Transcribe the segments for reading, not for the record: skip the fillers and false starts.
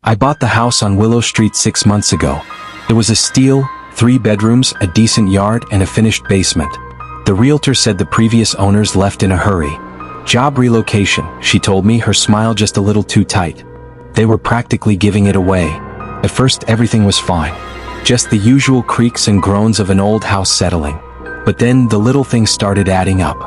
I bought the house on Willow Street 6 months ago. It was a steal, 3 bedrooms, a decent yard, and a finished basement. The realtor said the previous owners left in a hurry. Job relocation, she told me, her smile just a little too tight. They were practically giving it away. At first everything was fine. Just the usual creaks and groans of an old house settling. But then the little things started adding up.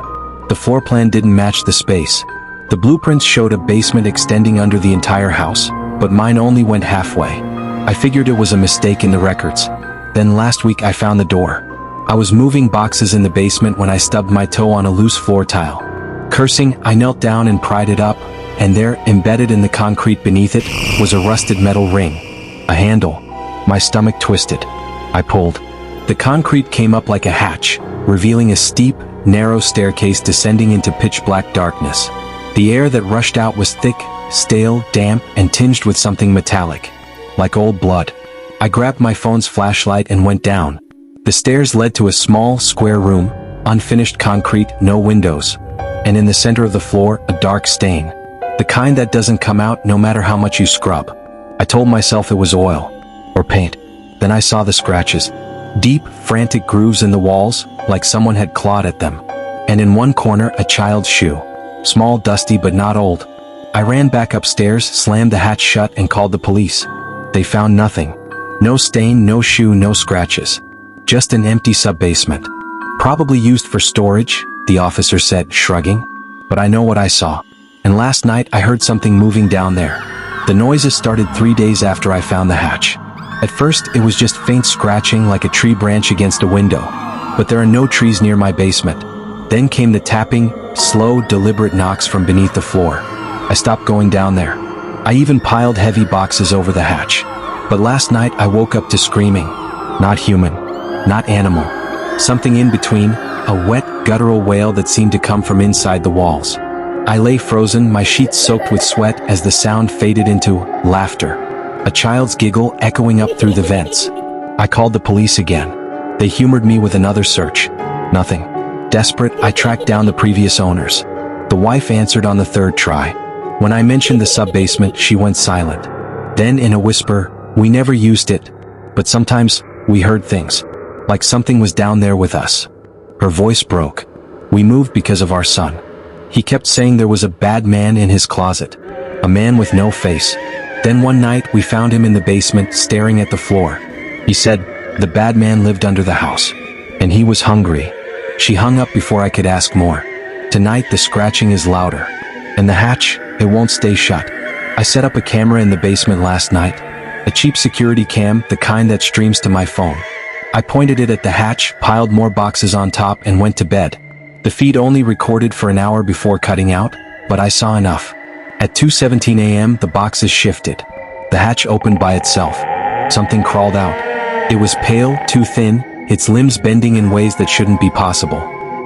The floor plan didn't match the space. The blueprints showed a basement extending under the entire house, but mine only went halfway. I figured it was a mistake in the records. Then last week I found the door. I was moving boxes in the basement when I stubbed my toe on a loose floor tile. Cursing, I knelt down and pried it up, and there, embedded in the concrete beneath it, was a rusted metal ring. A handle. My stomach twisted. I pulled. The concrete came up like a hatch, revealing a steep, narrow staircase descending into pitch-black darkness. The air that rushed out was thick, stale, damp, and tinged with something metallic. Like old blood. I grabbed my phone's flashlight and went down. The stairs led to a small, square room, unfinished concrete, no windows. And in the center of the floor, a dark stain. The kind that doesn't come out no matter how much you scrub. I told myself it was oil. Or paint. Then I saw the scratches. Deep, frantic grooves in the walls, like someone had clawed at them. And in one corner, a child's shoe. Small, dusty, but not old. I ran back upstairs, slammed the hatch shut, and called the police. They found nothing. No stain, no shoe, no scratches. Just an empty sub-basement. Probably used for storage, the officer said, shrugging. But I know what I saw. And last night I heard something moving down there. The noises started 3 days after I found the hatch. At first it was just faint scratching like a tree branch against a window. But there are no trees near my basement. Then came the tapping, slow, deliberate knocks from beneath the floor. I stopped going down there. I even piled heavy boxes over the hatch. But last night I woke up to screaming. Not human. Not animal. Something in between, a wet, guttural wail that seemed to come from inside the walls. I lay frozen, my sheets soaked with sweat as the sound faded into laughter. A child's giggle echoing up through the vents. I called the police again. They humored me with another search. Nothing. Desperate, I tracked down the previous owners. The wife answered on the 3rd try. When I mentioned the sub-basement, she went silent. Then in a whisper, we never used it, but sometimes we heard things. Like something was down there with us. Her voice broke. We moved because of our son. He kept saying there was a bad man in his closet. A man with no face. Then one night we found him in the basement staring at the floor. He said the bad man lived under the house. And he was hungry. She hung up before I could ask more. Tonight the scratching is louder. And the hatch, it won't stay shut. I set up a camera in the basement last night. A cheap security cam, the kind that streams to my phone. I pointed it at the hatch, piled more boxes on top, and went to bed. The feed only recorded for an hour before cutting out, but I saw enough. At 2:17 a.m. the boxes shifted. The hatch opened by itself. Something crawled out. It was pale, too thin, its limbs bending in ways that shouldn't be possible.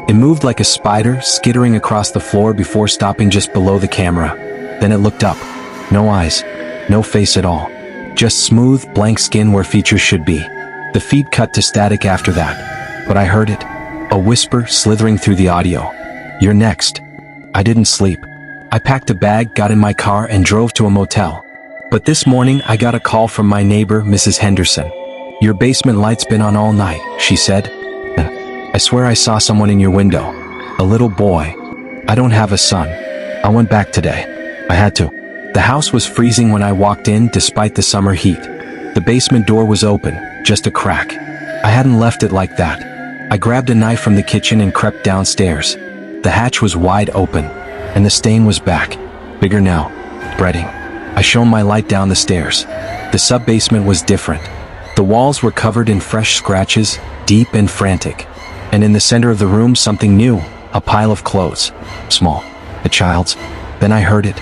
It moved like a spider, skittering across the floor before stopping just below the camera. Then it looked up. No eyes. No face at all. Just smooth, blank skin where features should be. The feed cut to static after that. But I heard it. A whisper slithering through the audio. You're next. I didn't sleep. I packed a bag, got in my car, and drove to a motel. But this morning I got a call from my neighbor, Mrs. Henderson. Your basement light's been on all night, she said. I swear I saw someone in your window. A little boy. I don't have a son. I went back today. I had to. The house was freezing when I walked in despite the summer heat. The basement door was open, just a crack. I hadn't left it like that. I grabbed a knife from the kitchen and crept downstairs. The hatch was wide open, and the stain was back. Bigger now. Spreading. I shone my light down the stairs. The sub-basement was different. The walls were covered in fresh scratches, deep and frantic. And in the center of the room, something new, a pile of clothes. Small. A child's. Then I heard it.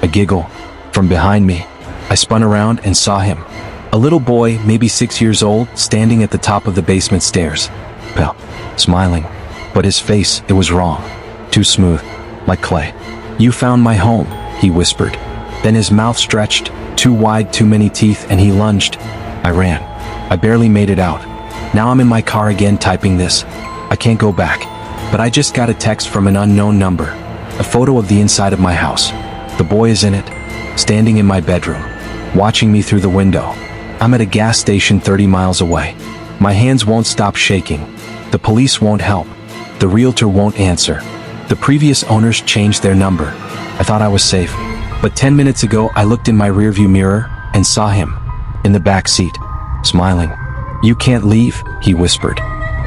A giggle. From behind me. I spun around and saw him. A little boy, maybe 6 years old, standing at the top of the basement stairs. Pale. Smiling. But his face, it was wrong. Too smooth. Like clay. You found my home, he whispered. Then his mouth stretched, too wide, too many teeth, and he lunged. I ran. I barely made it out. Now I'm in my car again typing this. I can't go back. But I just got a text from an unknown number. A photo of the inside of my house. The boy is in it, standing in my bedroom. watching me through the window. I'm at a gas station 30 miles away. My hands won't stop shaking. The police won't help. The realtor won't answer. The previous owners changed their number. I thought I was safe. But 10 minutes ago, I looked in my rearview mirror and saw him in the back seat, smiling. "You can't leave," he whispered.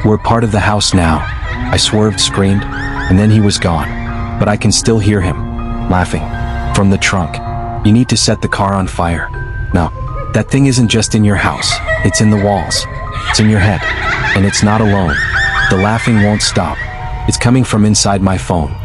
"We're part of the house now." I swerved, screamed, and then he was gone. But I can still hear him, laughing, from the trunk. "You need to set the car on fire." "No, that thing isn't just in your house. It's in the walls. It's in your head. And it's not alone. The laughing won't stop. It's coming from inside my phone.